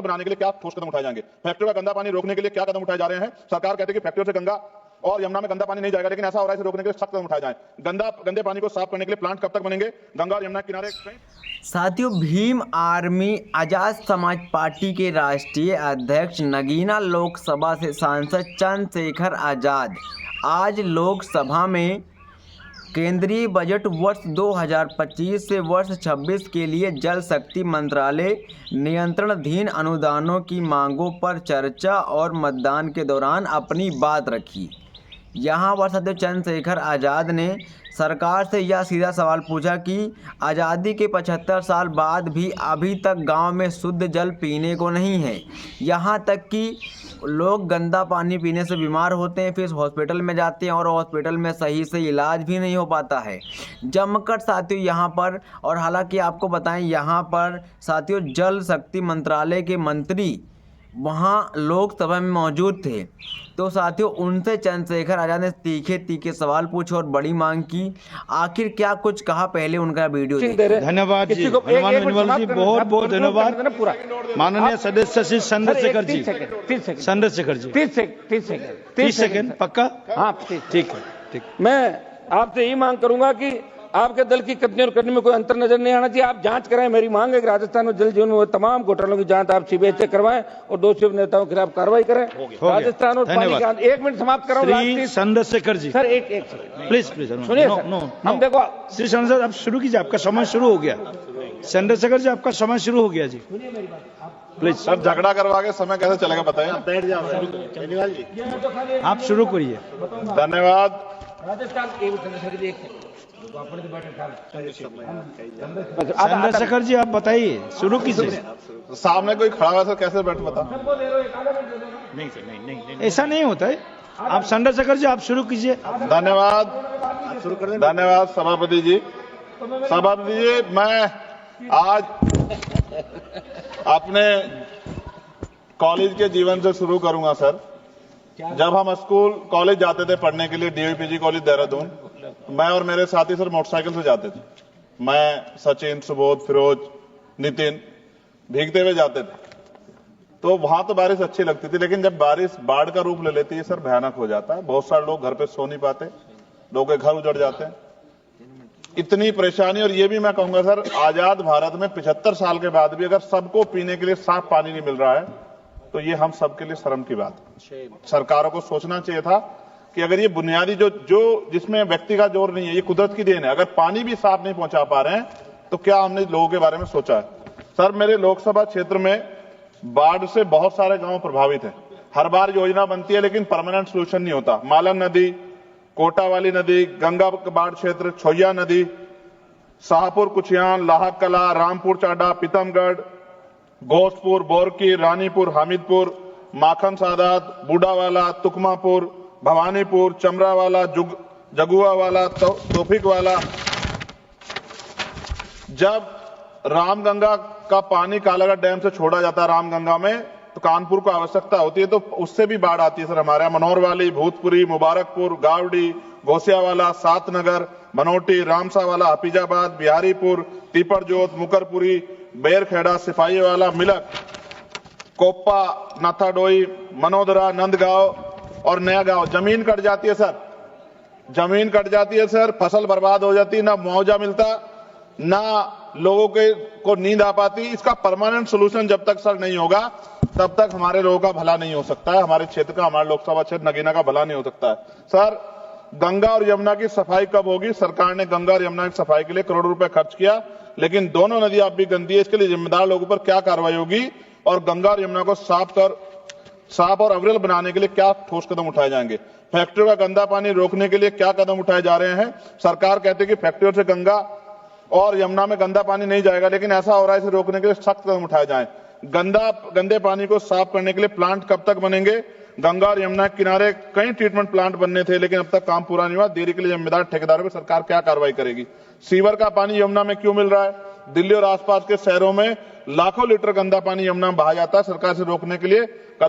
बनाने के लिए क्या ठोस कदम उठाए जाएंगे? फैक्ट्रियों का गंदा पानी रोकने के लिए क्या कदम उठाए जा रहे हैं? सरकार कहती है कि फैक्ट्रियों से गंगा और यमुना में गंदा पानी नहीं जाएगा, लेकिन ऐसा हो रहा है, इसे रोकने के लिए सख्त कदम उठाए जाएं। गंदे पानी को साफ करने के लिए प्लांट कब तक बनेंगे? गंगा और यमुना किनारे साथियों, भीम आर्मी आजाद समाज पार्टी के राष्ट्रीय अध्यक्ष नगीना लोकसभा से सांसद चंद्रशेखर आजाद आज लोकसभा में केंद्रीय बजट वर्ष 2025 से वर्ष 26 के लिए जल शक्ति मंत्रालय नियंत्रणाधीन अनुदानों की मांगों पर चर्चा और मतदान के दौरान अपनी बात रखी। यहाँ पर सदैव चंद्रशेखर आज़ाद ने सरकार से यह सीधा सवाल पूछा कि आज़ादी के 75 साल बाद भी अभी तक गांव में शुद्ध जल पीने को नहीं है। यहाँ तक कि लोग गंदा पानी पीने से बीमार होते हैं, फिर हॉस्पिटल में जाते हैं और हॉस्पिटल में सही से इलाज भी नहीं हो पाता है। जमकर साथियों यहाँ पर, और हालांकि आपको बताएं यहाँ पर साथियों जल शक्ति मंत्रालय के मंत्री वहाँ लोकसभा में मौजूद थे। तो साथियों उनसे चंद्रशेखर आजाद ने तीखे सवाल पूछे और बड़ी मांग की। आखिर क्या कुछ कहा, पहले उनका वीडियो देखिए। धन्यवाद जी, बहुत बहुत धन्यवाद माननीय सदस्य श्री चंद्रशेखर जी। 30 सेकंड पक्का? हाँ ठीक है, ठीक। मैं आपसे यही मांग करूंगा कि आपके दल की कथनी और करनी में कोई अंतर नजर नहीं आना चाहिए। आप जांच कराएं। मेरी मांग है कि राजस्थान में जल जीवन में तमाम घोटालों की जांच आप सीबीआई से करवाएं और दोषी नेताओं के खिलाफ कार्रवाई करें। राजस्थान और पानी का 1 मिनट समाप्त कराऊं। चंद्रशेखर जी सर एक सेकंड प्लीज सुनिए। हम देखो श्री चंद्रशेखर आप शुरू कीजिए, आपका समय शुरू हो गया। चंद्रशेखर जी आपका समय शुरू हो गया जी, प्लीज। सर झगड़ा करवा के समय कैसे चलेगा बताइए? बैठ जाओ, आप शुरू करिए। धन्यवाद। चंद्रशेखर जी आप बताइए, शुरू कीजिए। सामने कोई खड़ा हुआ सर, कैसे बैठ बता? नहीं सर, नहीं ऐसा नहीं होता है। आप चंद्रशेखर जी आप शुरू कीजिए। धन्यवाद, धन्यवाद सभापति जी। सभापति जी, मैं आज अपने कॉलेज के जीवन से शुरू करूंगा सर। जब हम स्कूल कॉलेज जाते थे पढ़ने के लिए, डीवीपीजी कॉलेज देहरादून, मैं और मेरे साथी सर मोटरसाइकिल से जाते थे। मैं, सचिन, सुबोध, फिरोज, नितिन भीगते हुए जाते थे। तो वहां तो बारिश अच्छी लगती थी, लेकिन जब बारिश बाढ़ का रूप ले लेती है सर, भयानक हो जाता है। बहुत सारे लोग घर पे सो नहीं पाते, लोगों के घर उजड़ जाते हैं। इतनी परेशानी। और ये भी मैं कहूंगा सर, आजाद भारत में 75 साल के बाद भी अगर सबको पीने के लिए साफ पानी नहीं मिल रहा है, तो ये हम सबके लिए शर्म की बात है। सरकारों को सोचना चाहिए था कि अगर ये बुनियादी जो जिसमें व्यक्ति का जोर नहीं है, ये कुदरत की देन है, अगर पानी भी साफ नहीं पहुंचा पा रहे हैं तो क्या हमने लोगों के बारे में सोचा है? सर मेरे लोकसभा क्षेत्र में बाढ़ से बहुत सारे गांव प्रभावित हैं। हर बार योजना बनती है लेकिन परमानेंट सोल्यूशन नहीं होता। मालन नदी, कोटा वाली नदी, गंगा बाढ़ क्षेत्र, छोया नदी, शाहपुर कुचियान, लाहक कला, रामपुर चाडा, पीतमगढ़, घोषपुर, बोरकी, रानीपुर, हामिदपुर, माखन सादात, बूढ़ावाला, तुकमापुर, भवानीपुर, चमरावाला, जगुआवाला, तोफिक वाला। जब रामगंगा का पानी कालागढ़ डैम से छोड़ा जाता है रामगंगा में, तो कानपुर को आवश्यकता होती है, तो उससे भी बाढ़ आती है सर हमारे यहाँ। मनोहर वाली, भूतपुरी, मुबारकपुर, गावड़ी, घोसियावाला, सातनगर, मनोटी, रामसावाला, हफीजाबाद, बिहारीपुर, पीपरजोत, मुकरपुरी, बेरखेड़ा, सिपाही वाला, मिलक, कोप्पा, नाथाडोई, मनोदरा, नंदगांव और नया गांव। जमीन कट जाती है सर, जमीन कट जाती है सर, फसल बर्बाद हो जाती है, ना मुआवजा मिलता, ना लोगों को नींद आ पाती। इसका परमानेंट सोल्यूशन जब तक सर नहीं होगा तब तक हमारे लोगों का भला नहीं हो सकता है। हमारे क्षेत्र का, हमारे लोकसभा क्षेत्र नगीना का भला नहीं हो सकता है। सर गंगा और यमुना की सफाई कब होगी? सरकार ने गंगा और यमुना की सफाई के लिए करोड़ों रुपए खर्च किया, लेकिन दोनों नदी अब भी गंदी है। इसके लिए जिम्मेदार लोगों पर क्या कार्रवाई होगी और गंगा और यमुना को साफ और अविरल बनाने के लिए क्या ठोस कदम उठाए जाएंगे? फैक्ट्रियों का गंदा पानी रोकने के लिए क्या कदम उठाए जा रहे हैं? सरकार कहती है कि फैक्ट्रियों से गंगा और यमुना में गंदा पानी नहीं जाएगा, लेकिन ऐसा हो रहा है, इसे रोकने के लिए सख्त कदम उठाए जाएं। गंदे पानी को साफ करने के लिए प्लांट कब तक बनेंगे? गंगा और यमुना के किनारे कई ट्रीटमेंट प्लांट बनने थे, लेकिन अब तक काम पूरा नहीं हुआ। देरी के लिए जिम्मेदार ठेकेदारों पर सरकार क्या कार्रवाई करेगी? सीवर का पानी यमुना में क्यों मिल रहा है? दिल्ली और आसपास के शहरों में लाखों लीटर गंदा पानी यमुना में बहा जाता है। सरकार से रोकने के लिए क्या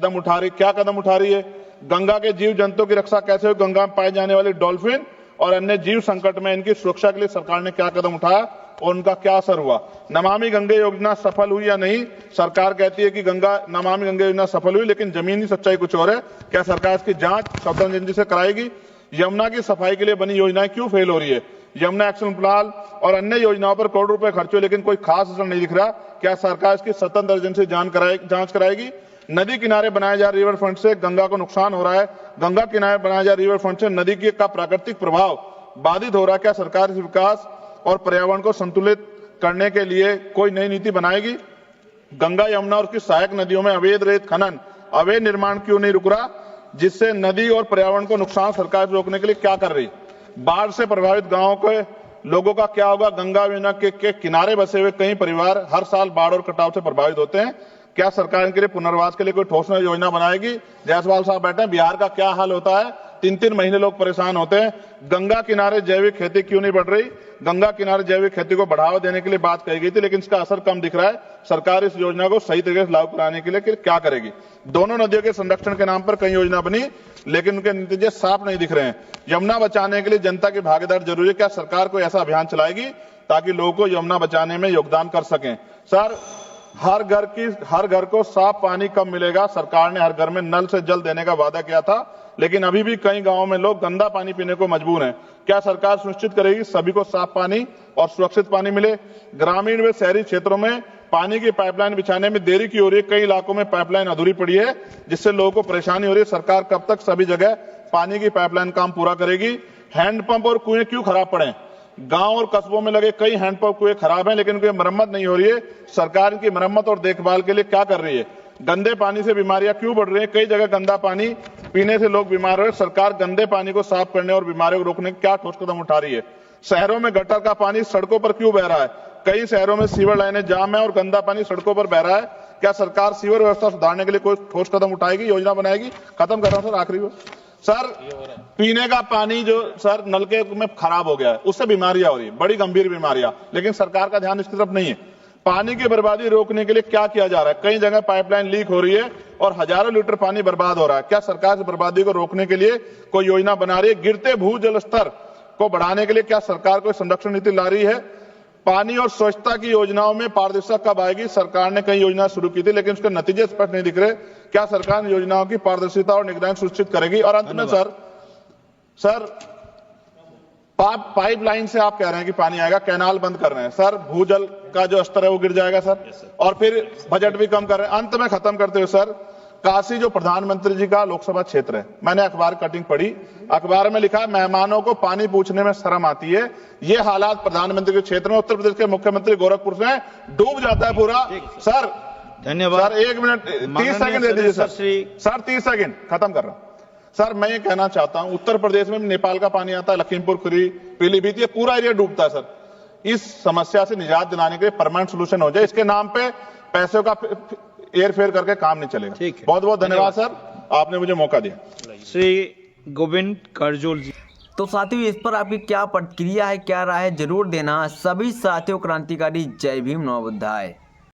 कदम उठा रही है? गंगा के जीव जंतुओं की रक्षा कैसे हो? गंगा में पाए जाने वाले डॉल्फिन और अन्य जीव संकट में इनकी सुरक्षा के लिए सरकार ने क्या कदम उठाया? और उनका क्या असर हुआ। नमामि गंगे योजना सफल हुई या नहीं, सरकार कहती है कि नमामि गंगे योजना सफल हुई, लेकिन जमीनी सच्चाई कुछ और है। क्या सरकार इसकी जांच स्वतंत्र एजेंसी से कराएगी? यमुना की सफाई के लिए बनी योजनाएं क्यों फेल हो रही है? यमुना एक्शन प्लान और अन्य योजनाओं पर करोड़ रुपए खर्च हुए, लेकिन कोई खास असर नहीं दिख रहा। क्या सरकार इसकी स्वतंत्र एजेंसी जांच कराएगी? नदी किनारे बनाए जा रिवर फ्रंट से गंगा को नुकसान हो रहा है। गंगा किनारे बनाए जा रिवर फ्रंट से नदी का प्राकृतिक प्रभाव बाधित हो रहा है। क्या सरकार इस विकास और पर्यावरण को संतुलित करने के लिए कोई नई नीति बनाएगी? गंगा, यमुना और उसकी सहायक नदियों में अवैध रेत खनन, अवैध निर्माण क्यों नहीं रुक रहा, जिससे नदी और पर्यावरण को नुकसान सरकार रोकने के लिए क्या कर रही? बाढ़ से प्रभावित गांवों के लोगों का क्या होगा? गंगा यमुना के किनारे बसे हुए कई परिवार हर साल बाढ़ और कटाव से प्रभावित होते हैं। क्या सरकार इनके लिए पुनर्वास के लिए कोई ठोस योजना बनाएगी? जायसवाल साहब बैठे हैं, बिहार का क्या हाल होता है? 3-3 महीने लोग परेशान होते हैं। गंगा किनारे जैविक खेती क्यों नहीं बढ़ रही? गंगा किनारे जैविक खेती को बढ़ावा देने के लिए बात कही गई थी, लेकिन इसका असर कम दिख रहा है। सरकार इस योजना को सही तरीके से लागू कराने के लिए क्या करेगी? दोनों नदियों के संरक्षण के नाम पर कई योजना बनी, लेकिन उनके नतीजे साफ नहीं दिख रहे हैं। यमुना बचाने के लिए जनता की भागीदारी जरूरी है। क्या सरकार कोई ऐसा अभियान चलाएगी ताकि लोगों को यमुना बचाने में योगदान कर सकें? सर, हर घर को साफ पानी कब मिलेगा? सरकार ने हर घर में नल से जल देने का वादा किया था, लेकिन अभी भी कई गांवों में लोग गंदा पानी पीने को मजबूर हैं। क्या सरकार सुनिश्चित करेगी सभी को साफ पानी और सुरक्षित पानी मिले? ग्रामीण व शहरी क्षेत्रों में पानी की पाइपलाइन बिछाने में देरी क्यों हो रही है? कई इलाकों में पाइपलाइन अधूरी पड़ी है, जिससे लोगों को परेशानी हो रही है। सरकार कब तक सभी जगह पानी की पाइपलाइन काम पूरा करेगी? हैंडपंप और कुएं क्यों खराब पड़े? गांव और कस्बों में लगे कई हैंडपंप कुएं खराब हैं, लेकिन उनकी मरम्मत नहीं हो रही है। सरकार इनकी मरम्मत और देखभाल के लिए क्या कर रही है? गंदे पानी से बीमारियां क्यों बढ़ रही हैं? कई जगह गंदा पानी पीने से लोग बीमार हो रहे हैं। सरकार गंदे पानी को साफ करने और बीमारियों को रोकने क्या ठोस कदम उठा रही है? शहरों में गटर का पानी सड़कों पर क्यों बह रहा है? कई शहरों में सीवर लाइनें जाम है और गंदा पानी सड़कों पर बह रहा है। क्या सरकार सीवर व्यवस्था सुधारने के लिए कोई ठोस कदम उठाएगी, योजना बनाएगी? खत्म कर रहा हूं सर, आखिरी सर, पीने का पानी जो सर नलके में खराब हो गया है, उससे बीमारियां हो रही है, बड़ी गंभीर बीमारियां, लेकिन सरकार का ध्यान इसकी तरफ नहीं है। पानी की बर्बादी रोकने के लिए क्या किया जा रहा है? कई जगह पाइपलाइन लीक हो रही है और हजारों लीटर पानी बर्बाद हो रहा है। क्या सरकार इस बर्बादी को रोकने के लिए कोई योजना बना रही है? गिरते भूजल स्तर को बढ़ाने के लिए क्या सरकार कोई संरक्षण नीति ला रही है? पानी और स्वच्छता की योजनाओं में पारदर्शिता कब आएगी? सरकार ने कई योजना शुरू की थी, लेकिन उसके नतीजे स्पष्ट नहीं दिख रहे। क्या सरकार इन योजनाओं की पारदर्शिता और निगरानी सुनिश्चित करेगी? और अंत में सर पाइपलाइन से आप कह रहे हैं कि पानी आएगा, कैनाल बंद कर रहे हैं सर, भूजल का जो स्तर है वो गिर जाएगा सर, और फिर बजट भी कम कर रहे हैं। अंत में खत्म करते हुए सर, काशी जो प्रधानमंत्री जी का लोकसभा क्षेत्र है, मैंने अखबार कटिंग पढ़ी, अखबार में लिखा है मेहमानों को पानी पूछने में शर्म आती है। ये हालात प्रधानमंत्री के क्षेत्र में उत्तर प्रदेश के मुख्यमंत्री गोरखपुर से डूब जाता है पूरा। सर धन्यवाद सर, 1 मिनट 30 सेकंड दे दीजिए सर 30 सेकंड खत्म कर रहा हूं सर। मैं ये कहना चाहता हूं, उत्तर प्रदेश में नेपाल का पानी आता है, लखीमपुर खीरी, पीलीभीत, ये पूरा एरिया डूबता है सर। इस समस्या से निजात दिलाने के लिए परमानेंट सोल्यूशन हो जाए, इसके नाम पे पैसों का एयर फेयर करके काम नहीं चलेगा। बहुत बहुत धन्यवाद सर, आपने मुझे मौका दिया। श्री गोविंद करजोल जी। तो साथियों, इस पर आपकी क्या प्रतिक्रिया है, क्या राय है, जरूर देना। सभी साथियों, क्रांतिकारी जय भीम, नमो बुद्धाय।